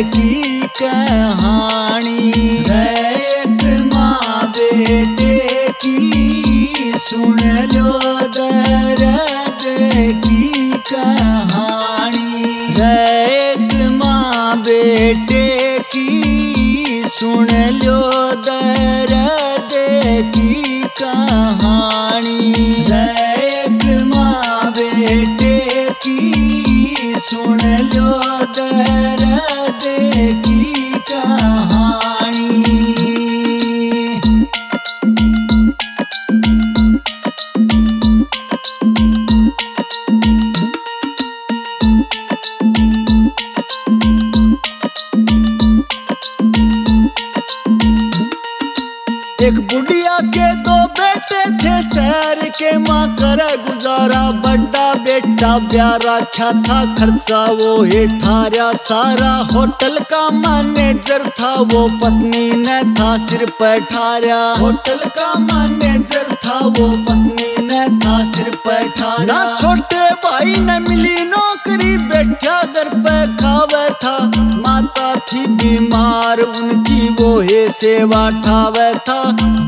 की कहानी। एक माँ बेटे की सुन लो दर्द की कहानी। एक माँ बेटे की सुन लो दर्द की कहानी। एक माँ बेटे की सुन लो दर्द की कहानी। एक बुढ़िया के दो बेटे थे, शहर के माँ करे गुजारा। बड़ा बेटा ब्याह रखा था, खर्चा वो ही ठारा सारा। होटल का मैनेजर था, वो पत्नी ने था सिर पर ठारा। होटल का मैनेजर था, वो पत्नी ने था सिर पर ठारा। ना छोटे भाई ने मिली नौकरी, बैठा घर पे खावे था। माता थी बीमार, उनकी वो ही सेवा ठावे था।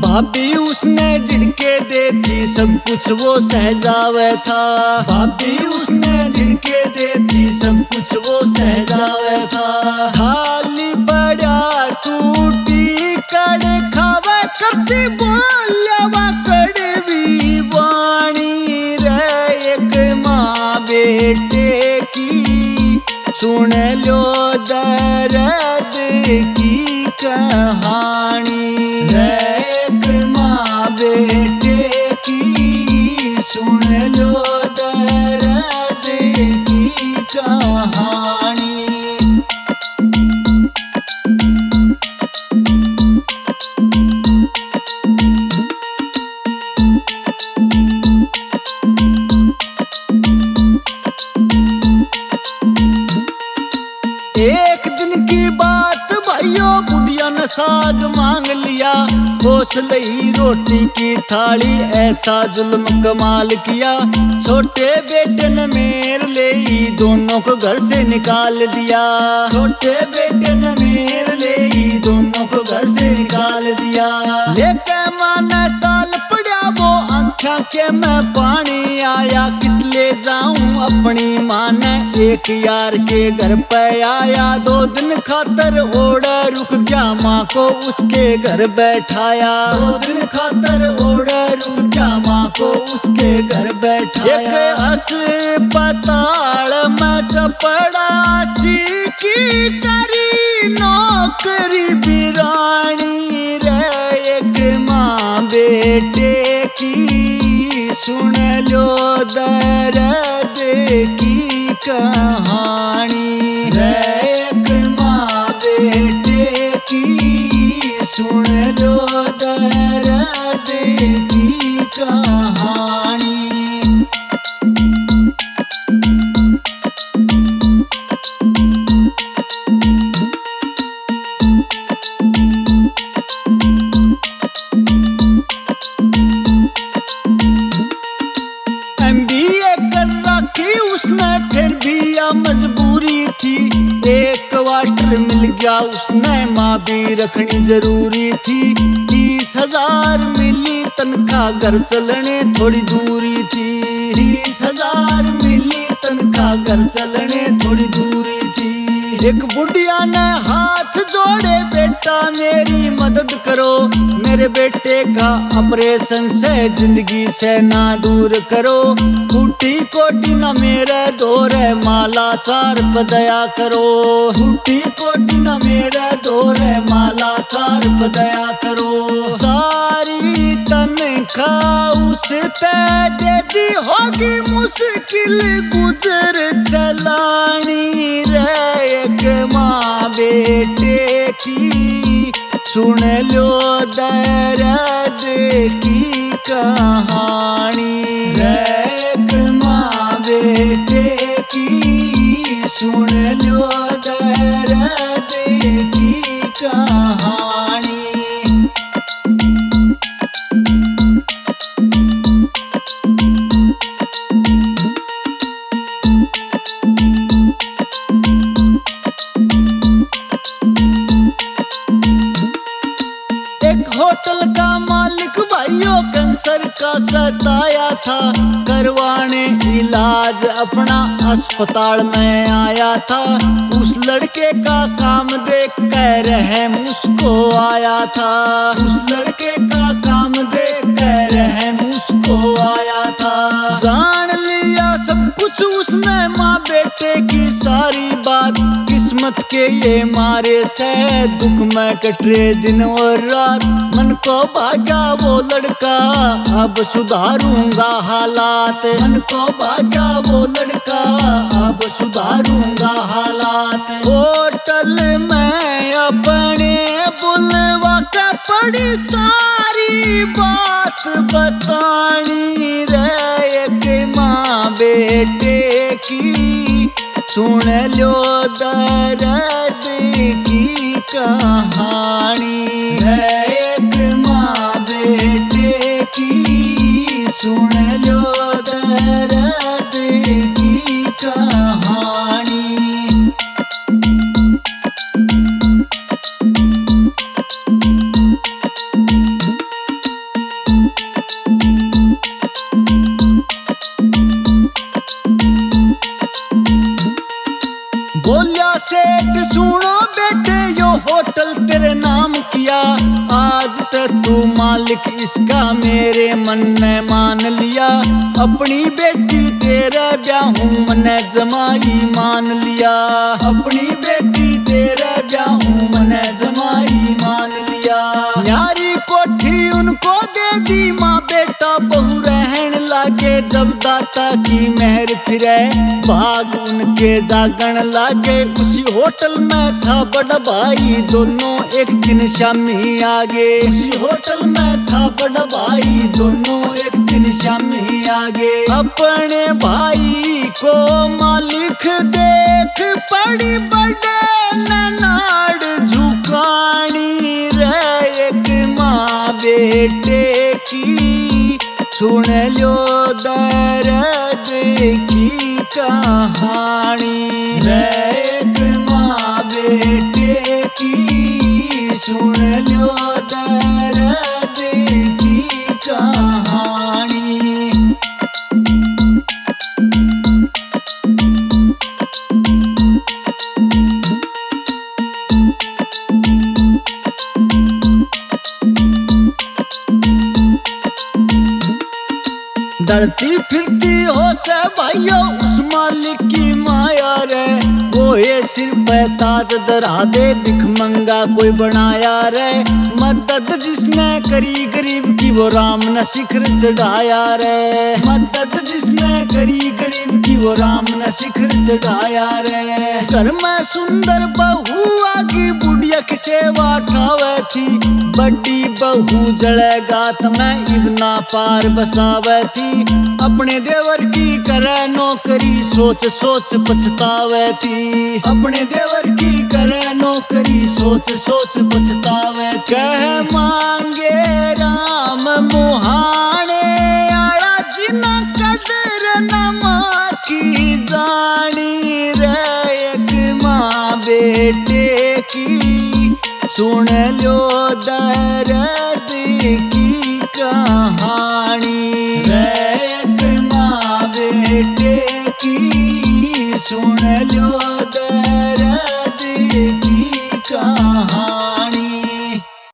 भाभी उसने झिड़के देती, सब कुछ वो सहजावे था। भाभी उसने झिड़के देती, सब कुछ वो सहजावे था। खाली बड़ा टूटी कड़ खावे करती, बोलवा कड़वी वाणी रे। एक माँ बेटे की सुन लो दर्द की कहानी। एक माँ बेटे की सुन लो दर्द की कहानी। एक दिन की बात भाइयों, बुढ़िया ने साग मांग लिया। खोस लई रोटी की थाली, ऐसा जुल्म कमाल किया। छोटे बेटे ने मेर ले, दोनों को घर से निकाल दिया। छोटे बेटे ने मेर ले, दोनों को घर से निकाल दिया। लेके माने चाल पड़ा वो, आँखों के में पानी आया। कितले जाऊं अपनी माँ ने, एक यार के घर पे आया। 2 दिन खातर ओड़ा रुक गया, माँ को उसके घर बैठाया। 2 दिन खातर ओड़ा रुक गया, माँ को उसके घर बैठाया। एक अस्पताल में चपड़ासी की करी नौकरी बिरानी रे। एक माँ बेटे की सुन लो दर्द की कहानी। एक माँ बेटे की सुन लो दर्द की कहानी। MBA कर रखी उसने, फिर भी या मजबूरी थी। एक क्वार्टर मिल गया उसने, माँ भी रखनी जरूरी थी। 30,000 मिली तनख्वाह, घर चलने थोड़ी दूरी थी। 30,000 मिली तनख्वाह, घर चलने थोड़ी दूरी थी। एक बुढ़िया ने हाथ जोड़े, बेटा मेरी मदद करो। मेरे बेटे का ऑपरेशन से जिंदगी से ना दूर करो। टूटी कोटी न मेरे दोरे, माला चार पदया करो। टूटी कोटी न मेरे दोरे, माला चार पदया करो। सारी तनख्वाह उसते दे दी, होगी मुश्किल गुजर चलानी रे। एक माँ बेटे की सुन लो दर्द की कहानी। एक माँ बेटे की सुन लो दर्द की कहानी। होटल का मालिक भाइयों कैंसर का सताया था, करवाने इलाज अपना अस्पताल में आया था। उस लड़के का काम देख कर रहम उसको आया था, उस लड़के का काम देख कर रहम उसको आया था। जान लिया सब कुछ उसने माँ बेटे की सारी बात, किस्मत के ये मारे से दुख में कटरे दिन और रात। मन को भागा वो लड़का अब सुधारूंगा हालात, मन को भागा वो लड़का अब सुधारूंगा हालात। होटल में अपने बुलवा का पड़ी सारी बात बतानी रे एक माँ बेटे की, सुन लो दर्द की कहानी है एक माँ बेटे की, सुन लो दर्द की कहानी। बोलिया सेठ सुनो बेटे यो होटल तेरे नाम किया, आज तक तू मालिक इसका मेरे मन ने मान लिया। अपनी बेटी तेरा ब्याहूं मने जमाई मान लिया, अपनी बेटी तेरा ब्याहूं मने जमाई मान लिया। न्यारी कोठी उनको दे दी माँ बेटा बहू रहन लागे, जब दाता की मेहर फिरे भाग उनके जागण लागे। उसी होटल में था बड़ा भाई दोनों एक दिन शामी आगे, उसी होटल में था बड़ा भाई दोनों एक दिन शामी आगे। अपने भाई को मालिक देख पड़ी बड़े नाड़ झुकानी रे एक माँ बेटे की, सुन लो दर्द की कहानी रे एक माँ बेटे की, सुन लो दर्द की कहानी। डरती फिरती हो से भाइयों उस मालिक की माया रे, वो ये सिर पे ताज धरा दे भिख मंगा कोई बनाया रे। मदद जिसने करी गरीब की वो राम न शिखर चढ़ाया रे, मदद जिसने करी गरीब की वो राम न शिखर चढ़ाया रे। घर में सुंदर बहू आगी बुढ़िया की सेवा ठावे थी, बड़ी बहू जड़ेगा तुम्हें इबना पार बसावे थी। अपने देवर की करे नौकरी सोच सोच पछतावे थी, अपने देवर की करे नौकरी सोच सोच पछतावे। कह मांगे राम मुहाने आड़ा जिना कदर नमा की जानी रे एक माँ बेटे की, सुन लो दर्द की कहानी रे एक माँ बेटे की, सुन लो